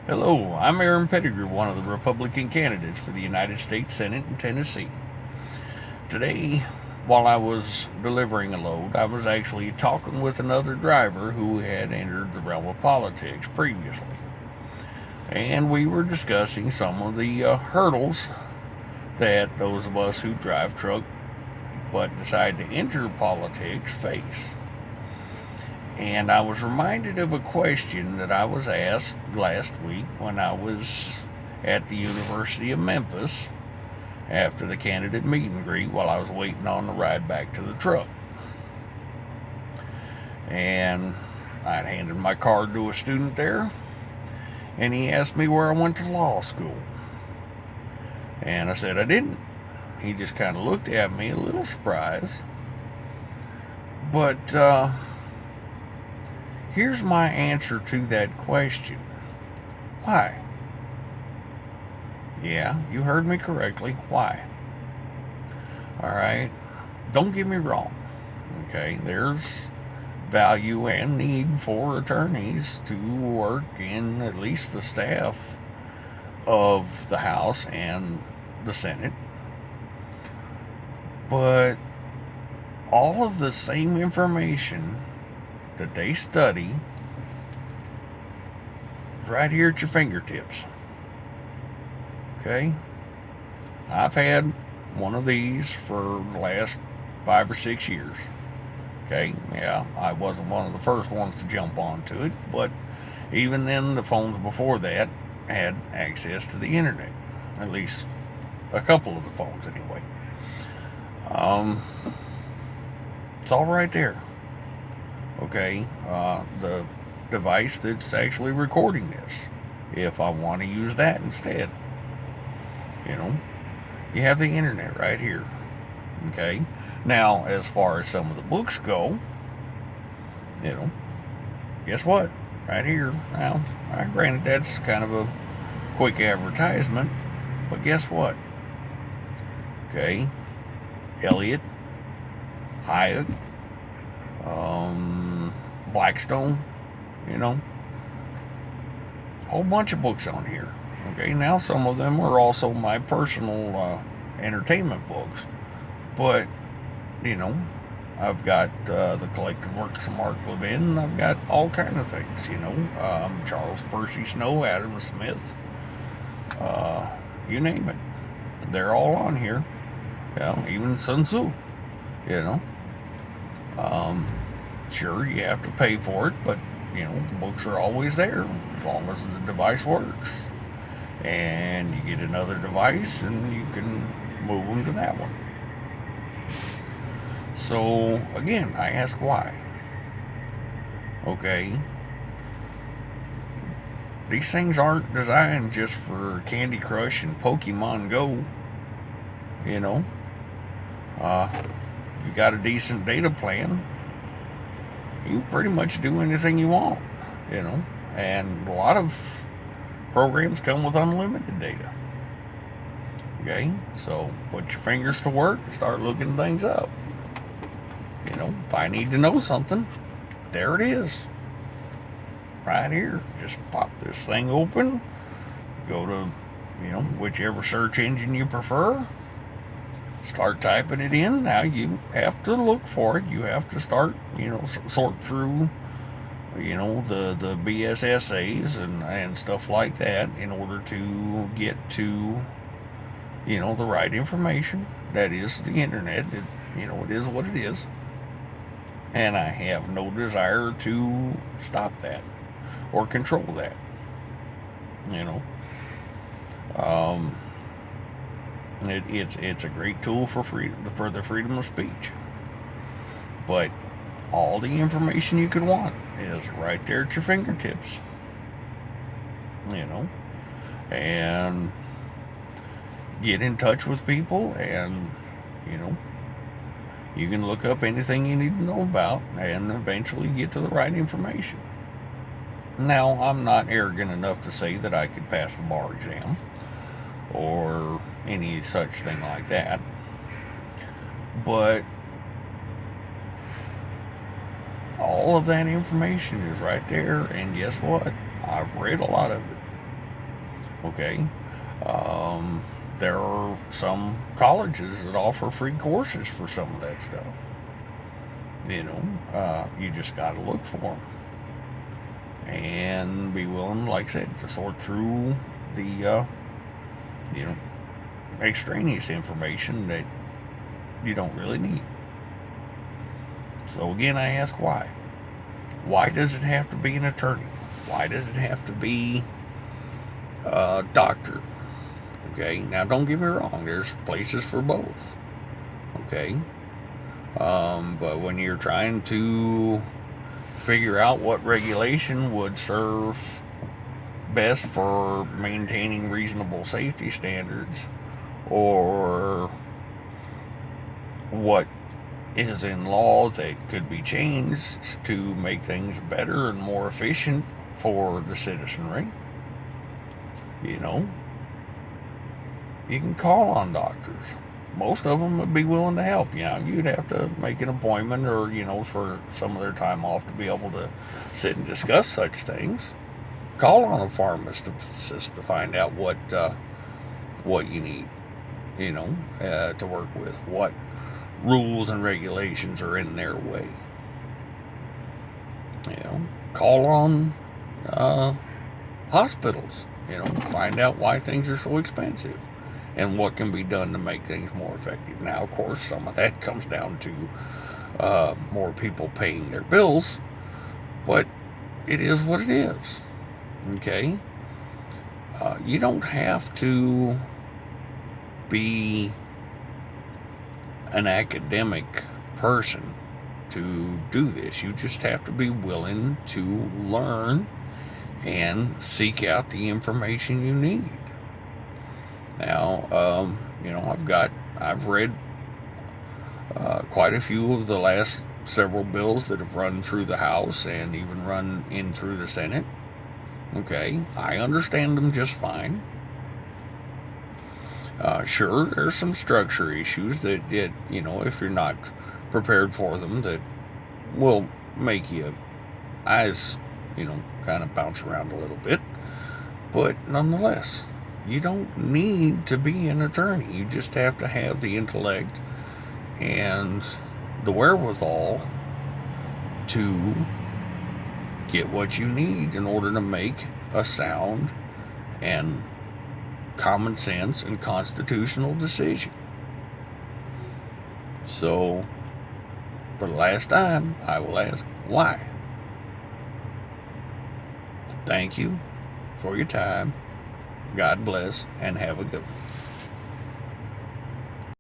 Hello, I'm Aaron Pettigrew, one of the Republican candidates for the United States Senate in Tennessee. Today, while I was delivering a load, I was actually talking with another driver who had entered the realm of politics previously. And we were discussing some of the hurdles that those of us who drive truck but decide to enter politics face. And I was reminded of a question that I was asked last week when I was at the University of Memphis after the candidate meet and greet while I was waiting on the ride back to the truck. And I'd handed my card to a student there, and he asked me where I went to law school. And I said I didn't. He just kind of looked at me a little surprised. But here's my answer to that question. Why? Yeah, you heard me correctly. Why? Alright, don't get me wrong. Okay, there's value and need for attorneys to work in at least the staff of the House and the Senate. But all of the same information that they study right here at your fingertips. Okay? I've had one of these for the last 5 or 6 years. Okay? Yeah, I wasn't one of the first ones to jump onto it, but even then, the phones before that had access to the internet. At least a couple of the phones, anyway. It's all right there. Okay, the device that's actually recording this, if I want to use that instead. You have the internet right here. Okay, now as far as some of the books go, guess what? Right here. Now, granted, that's kind of a quick advertisement, but guess what? Okay, Eliot, Hayek, Blackstone, a whole bunch of books on here. Okay, now some of them are also my personal entertainment books, but I've got the collected works of Mark Levin. I've got all kinds of things. Charles Percy Snow, Adam Smith, you name it, they're all on here. Even Sun Tzu. Sure, you have to pay for it, but the books are always there as long as the device works. And you get another device and you can move them to that one. So, again, I ask why. Okay. These things aren't designed just for Candy Crush and Pokemon Go. You got a decent data plan, you can pretty much do anything you want, and a lot of programs come with unlimited data. Okay, so put your fingers to work and start looking things up. If I need to know something, there it is. Right here. Just pop this thing open, go to, whichever search engine you prefer, start typing it in. Now you have to look for it. You have to start, sort through, the BSSAs and stuff like that in order to get to, the right information. That is the internet. It is what it is. And I have no desire to stop that or control that. It's a great tool for the freedom of speech. But all the information you could want is right there at your fingertips. And get in touch with people, and you can look up anything you need to know about and eventually get to the right information. Now, I'm not arrogant enough to say that I could pass the bar exam or any such thing like that, but all of that information is right there, and guess what? I've read a lot of it. Okay. There are some colleges that offer free courses for some of that stuff. You just got to look for them and be willing, like I said, to sort through the, you know, extraneous information that you don't really need. So again, I ask why. Why does it have to be an attorney? Why does it have to be a doctor? Okay, now don't get me wrong, there's places for both. Okay, but when you're trying to figure out what regulation would serve best for maintaining reasonable safety standards, or what is in law that could be changed to make things better and more efficient for the citizenry, you know, you can call on doctors. Most of them would be willing to help. You'd have to make an appointment or, for some of their time off to be able to sit and discuss such things. Call on a pharmacist to find out what you need, to work with. What rules and regulations are in their way. Call on hospitals, find out why things are so expensive and what can be done to make things more effective. Now, of course, some of that comes down to more people paying their bills, but it is what it is. Okay? You don't have to be an academic person to do this. You just have to be willing to learn and seek out the information you need. Now, I've read quite a few of the last several bills that have run through the House and even run in through the Senate. Okay, I understand them just fine. Sure, there's some structure issues that, if you're not prepared for them, that will make you eyes, kind of bounce around a little bit. But nonetheless, you don't need to be an attorney. You just have to have the intellect and the wherewithal to get what you need in order to make a sound and common sense and constitutional decision. So, for the last time, I will ask, why? Thank you for your time. God bless, and have a good one.